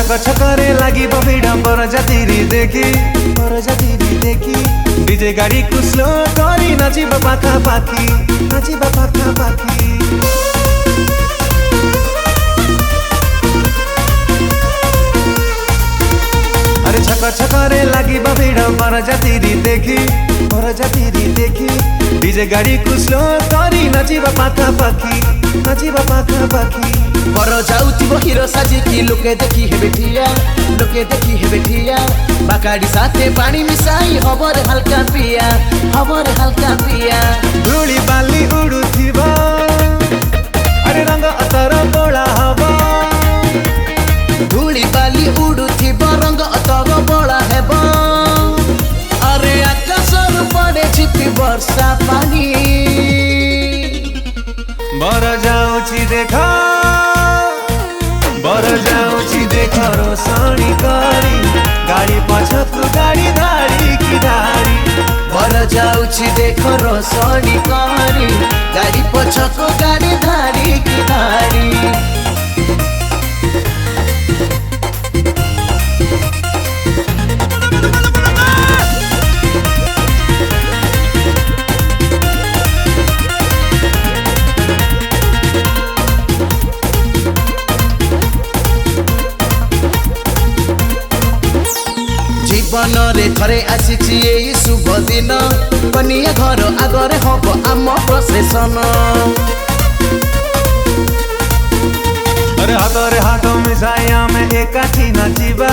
छक छकरे लागी भिड़ बरजाती देखी डीजे गाड़ी को स्लो करी नाचिबा पाखापाखी अरे छक छकरे लागी भिड़ बरजाती देखी डीजे गाड़ी को स्लो करी नाचिबा पाखापाखी बर जाउथिबो हिरो साजिकी लोके देखी हेबे ठिया बाकाडी साथे पानी मिसाई हबर हल्का पिया धूली बाली उड़ुथिबा अरे रंग अतर बोला हबा धूली बाली उड़ुथिबा रंग अतर बोला हेबा अरे आकाशर पड़े छिपी वर्षा पानी बर जाउछि देख रोशनी करी गाड़ी पछकु गाड़ी धाड़ी की धाड़ी बर जाउछि देख रोशनी करी गाड़ी पछकु गाड़ी धाड़ी की धाड़ी जीवन रे थरे आसीछि एई शुभ दिन कनिया घर आगरे हब आम प्रसेशन अरे हाथरे हाथ मिसाई आमे एकाठी नाचिबा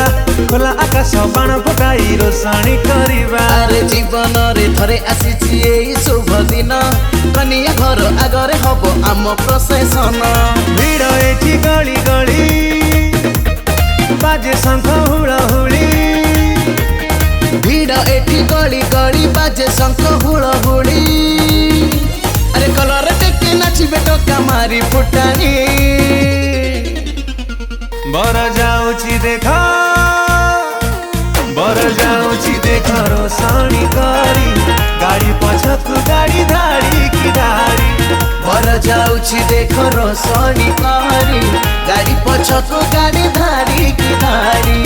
खोला आकाश बाण फटाई रोशनी करिबा अरे जीवन रे थरे आसीछि एई शुभ दिन कनिया घर आगरे हब आम प्रसेशन भिड़ एठी गली गली बाजे शंख हुळहुळी भिड़ एठी गली गली बाजे शंख हुळहुळी अरे कलर टेके नाचिबे टका मारी फुटानी बर जाउछि देख रोशनी करी गाड़ी पछकु गाड़ी धाड़ी की धाड़ी बर जाउछि देख रोशनी करी गाड़ी पछकु गाड़ी धाड़ी की धाड़ी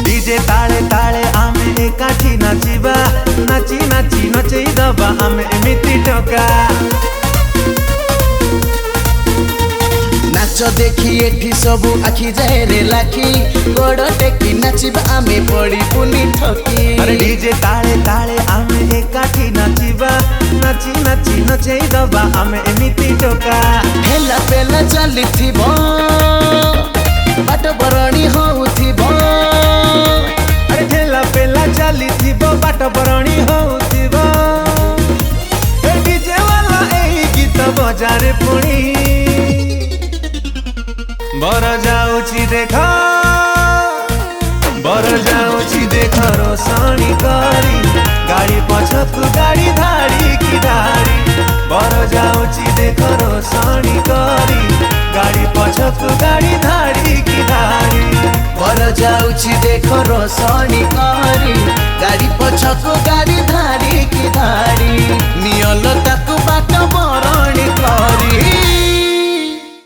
डीजे ताले ताले आमे एकाठी नाचिबा नाची नाची नचै दबा आमे एमिति टका नाच देखी एठी सबु आखि जाए रे लाखी गोड़ टेकी नाचिबा आमे पड़ी पुनी ठकी अरे डीजे ताले ताले आमे एकाठी नाचिबा नाची नाची नचै दबा आमे एमिति टका हेला पेला चलिथिबो बाट बरणी होउथिबो अरे ठेला पेला चलिथिबो बाट बरणी होउथिबो ए डीजे वाला एही गीत बजारे पुणी बर जाउछि देख रोशनी करी गाड़ी पछकु गाड़ी धाड़ी की धाड़ी बर जाउछि देख रोशनी करी गाड़ी पछकु गाड़ी धाड़ी की धाड़ी बर जाउछि देख रोशनी करी गाड़ी